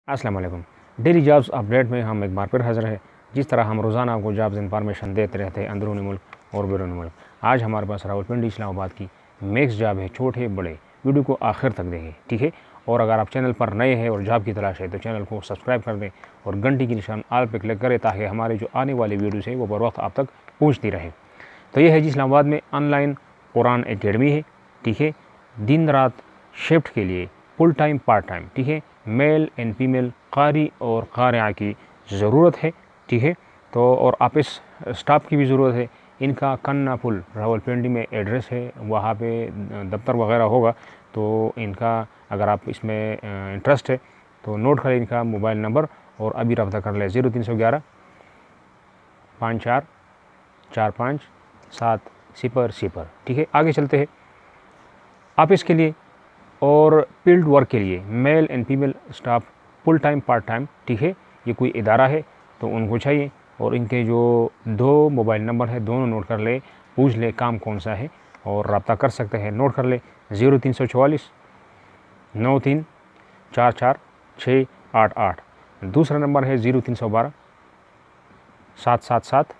अस्सलाम वालेकुम। Daily jobs update में हम एक बार फिर हाज़िर है। जिस तरह हम रोज़ाना आपको जॉब्स इंफॉर्मेशन देते रहते हैं अंदरूनी मुल्क और बैरूनी मुल्क, आज हमारे पास रावलपिंडी इस्लामाबाद की मिक्स जॉब है, छोटे बड़े। वीडियो को आखिर तक देखें, ठीक है। और अगर आप चैनल पर नए हैं और जॉब की तलाश है तो चैनल को सब्सक्राइब कर दें और घंटी की निशान आल पर क्लिक करें ताकि हमारे जो आने वाली वीडियोज़ है वो बर वक्त आप तक पहुँचती रहे। तो ये है जी इस्लामाबाद में ऑनलाइन कुरान एकेडमी है, ठीक है। दिन रात शिफ्ट के लिए फुल टाइम पार्ट टाइम, ठीक है। मेल एंड फीमेल कारी और क़ारिआ की ज़रूरत है, ठीक है। तो और ऑफिस स्टाफ की भी ज़रूरत है। इनका कन्ना पुल रावलपिंडी में एड्रेस है, वहाँ पे दफ्तर वगैरह होगा। तो इनका अगर आप इसमें इंटरेस्ट है तो नोट करें इनका मोबाइल नंबर और अभी रब्ता कर लें 0311 54 45 700, ठीक है। आगे चलते हैं। ऑफिस के लिए और फील्ड वर्क के लिए male and female staff full time part time, ठीक है। ये कोई इदारा है तो उनको चाहिए और इनके जो 2 मोबाइल नंबर है दोनों नोट कर ले, पूछ ले काम कौन सा है और रब्ता कर सकते हैं। नोट कर ले 0344 93 44 688। दूसरा नंबर है 0312 777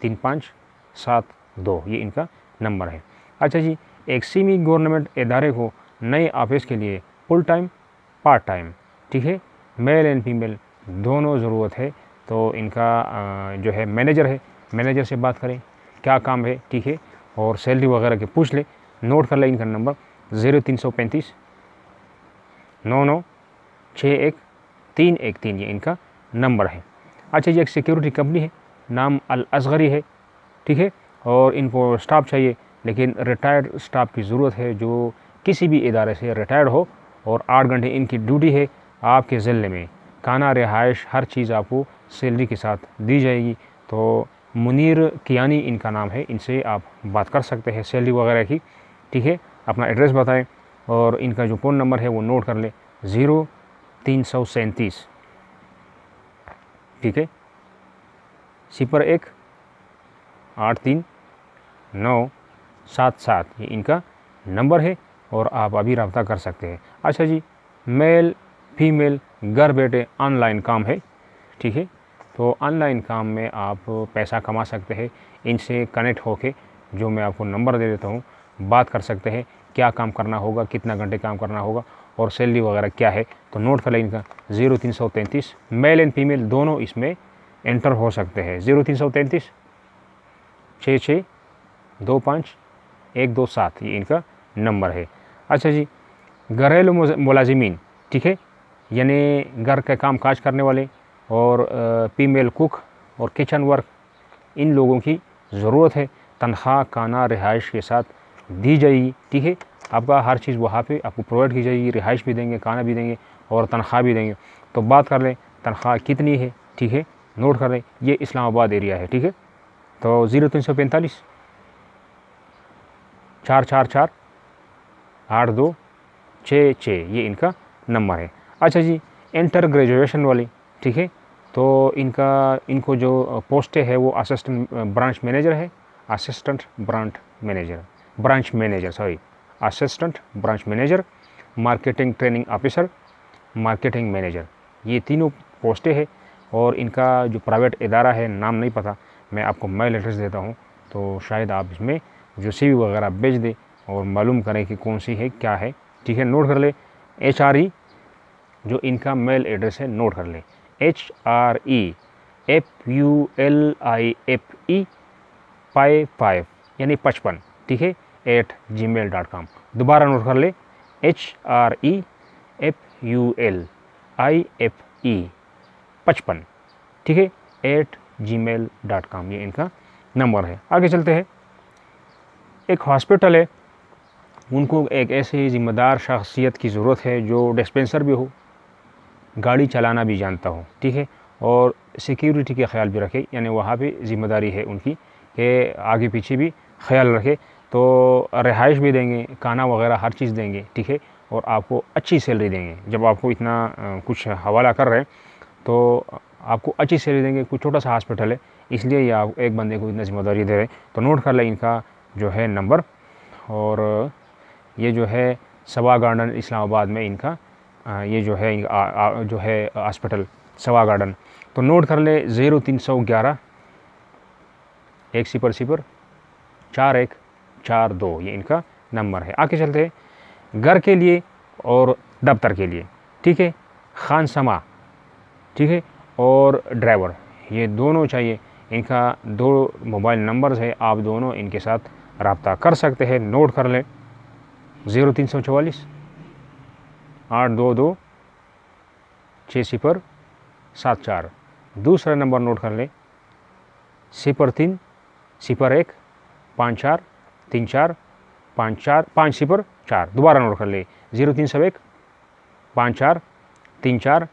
3572, ये इनका नंबर है। अच्छा जी, एक सेमी गवर्नमेंट इदारे को नए ऑफिस के लिए फुल टाइम पार्ट टाइम, ठीक है, मेल एंड फीमेल दोनों ज़रूरत है। तो इनका जो है मैनेजर है, मैनेजर से बात करें क्या काम है, ठीक है, और सैलरी वगैरह के पूछ ले। नोट कर ले इनका नंबर 0335 99 61 313, ये इनका नंबर है। अच्छा जी, एक सिक्योरिटी कंपनी है, नाम अल असगरी है, ठीक है। और इनको स्टाफ चाहिए लेकिन रिटायर्ड स्टाफ की ज़रूरत है जो किसी भी इदारे से रिटायर्ड हो और 8 घंटे इनकी ड्यूटी है। आपके ज़िले में खाना, रिहाइश, हर चीज़ आपको सैलरी के साथ दी जाएगी। तो मुनीर कियानी इनका नाम है, इनसे आप बात कर सकते हैं सैलरी वगैरह की, ठीक है। अपना एड्रेस बताएं और इनका जो फ़ोन नंबर है वो नोट कर ले 0337, ठीक है, 01 83 977, ये इनका नंबर है और आप अभी रब्ता कर सकते हैं। अच्छा जी, मेल फीमेल घर बैठे ऑनलाइन काम है, ठीक है। तो ऑनलाइन काम में आप पैसा कमा सकते हैं। इनसे कनेक्ट होके जो मैं आपको नंबर दे देता हूँ, बात कर सकते हैं क्या काम करना होगा, कितना घंटे काम करना होगा और सैलरी वगैरह क्या है। तो नोट कर लें इनका 0333, मेल एंड फीमेल दोनों इसमें एंटर हो सकते हैं। 0333 66 25 127, ये इनका नंबर है। अच्छा जी, घरेलू मुलाजिमीन, ठीक है, यानी घर के काम काज करने वाले और फीमेल कुक और किचन वर्क, इन लोगों की ज़रूरत है। तनख्वाह खाना रिहाइश के साथ दी जाएगी, ठीक है। आपका हर चीज़ वहाँ पे आपको प्रोवाइड की जाएगी, रिहाइश भी देंगे, खाना भी देंगे और तनख्वाह भी देंगे। तो बात कर लें तनख्वाह कितनी है, ठीक है, नोट कर लें। ये इस्लामाबाद एरिया है, ठीक है। तो 0345 444 8266, ये इनका नंबर है। अच्छा जी, इंटर ग्रेजुएशन वाली, ठीक है। तो इनको जो पोस्टें है वो असिस्टेंट ब्रांच मैनेजर है, assistant branch manager, marketing training officer, marketing manager, ये तीनों पोस्टें हैं। और इनका जो प्राइवेट इदारा है नाम नहीं पता, मैं आपको मेल एड्रेस देता हूँ तो शायद आप इसमें जो CV वगैरह भेज दें और मालूम करें कि कौन सी है क्या है, ठीक है। नोट कर ले HRE जो इनका मेल एड्रेस है, नोट कर ले HRE FULIFE 55 यानी 55, ठीक है, @gmail.com। दोबारा नोट कर ले HRE FULIFE 55, ठीक है, @gmail.com, ये इनका नंबर है। आगे चलते हैं। एक हॉस्पिटल है, उनको एक ऐसे ज़िम्मेदार शख्सियत की ज़रूरत है जो डिस्पेंसर भी हो, गाड़ी चलाना भी जानता हो, ठीक है, और सिक्योरिटी के ख्याल भी रखे, यानी वहाँ पे ज़िम्मेदारी है उनकी कि आगे पीछे भी ख्याल रखे। तो रिहाइश भी देंगे, खाना वगैरह हर चीज़ देंगे, ठीक है, और आपको अच्छी सैलरी देंगे। जब आपको इतना कुछ हवाला कर रहे हैं तो आपको अच्छी सैलरी देंगे। कुछ छोटा सा हॉस्पिटल है इसलिए ये आप एक बंदे को इतना ज़िम्मेदारी दे रहे हैं। तो नोट कर लें इनका जो है नंबर, और ये जो है सवा गार्डन इस्लामाबाद में इनका ये जो है जो है हॉस्पिटल सवा गार्डन। तो नोट कर ले 0311 1000 4142, ये इनका नंबर है। आगे चलते हैं घर के लिए और दफ्तर के लिए, ठीक है। खान समा, ठीक है, और ड्राइवर, ये दोनों चाहिए। इनका 2 मोबाइल नंबर्स है, आप दोनों इनके साथ रब्ता कर सकते हैं। नोट कर ले 0344 822 6074। दूसरा नंबर नोट कर ले 0301 54 34 54 504। दोबारा नोट कर ले 0301 54 34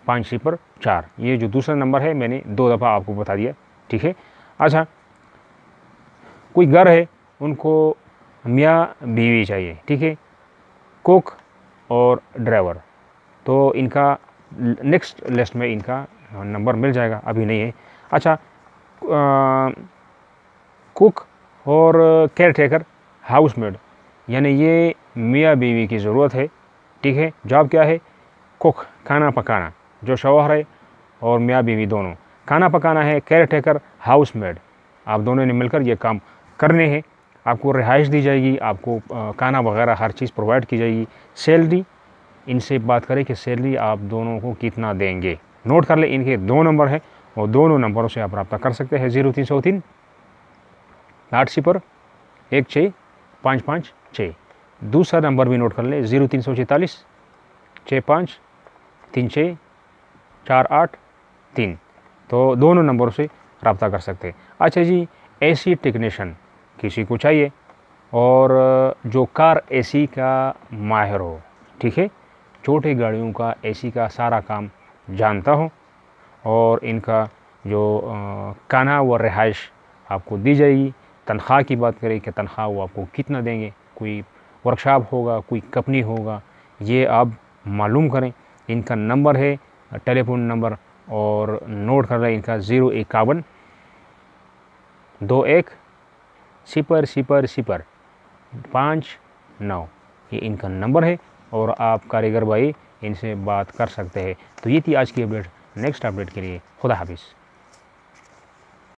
504। ये जो दूसरा नंबर है मैंने 2 दफ़ा आपको बता दिया, ठीक है। अच्छा, कोई घर है, उनको मियाँ बीवी चाहिए, ठीक है, कुक और ड्राइवर। तो इनका नेक्स्ट लिस्ट में इनका नंबर मिल जाएगा, अभी नहीं है। अच्छा, कुक और केयर टेकर, हाउसमेड, यानी ये मियाँ बीवी की ज़रूरत है, ठीक है। जॉब क्या है? कुक, खाना पकाना, जो शौहर है और मियाँ बीवी दोनों खाना पकाना है। केयर टेकर, हाउसमेड, आप दोनों ने मिलकर ये काम करने हैं। आपको रिहाइश दी जाएगी, आपको खाना वगैरह हर चीज़ प्रोवाइड की जाएगी। सैलरी, इनसे बात करें कि सैलरी आप दोनों को कितना देंगे। नोट कर ले, इनके 2 नंबर हैं और दोनों नंबरों से आप रब्ता कर सकते हैं। 0303 80 16 556। दूसरा नंबर भी नोट कर ले 0344 65 36 483। तो दोनों नंबरों से रब्ता कर सकते हैं। अच्छा जी, एसी टेक्नीशियन किसी को चाहिए और जो कार एसी का माहिर हो, ठीक है, छोटी गाड़ियों का एसी का सारा काम जानता हो, और इनका जो खाना व रिहाइश आपको दी जाएगी। तनख्वाह की बात करें कि तनख्वाह वो आपको कितना देंगे, कोई वर्कशॉप होगा, कोई कंपनी होगा, ये आप मालूम करें। इनका नंबर है, टेलीफोन नंबर, और नोट कर रहे हैं इनका 051 21 000 59। ये इनका नंबर है और आप कारीगर भाई इनसे बात कर सकते हैं। तो ये थी आज की अपडेट। नेक्स्ट अपडेट के लिए खुदा हाफिज़।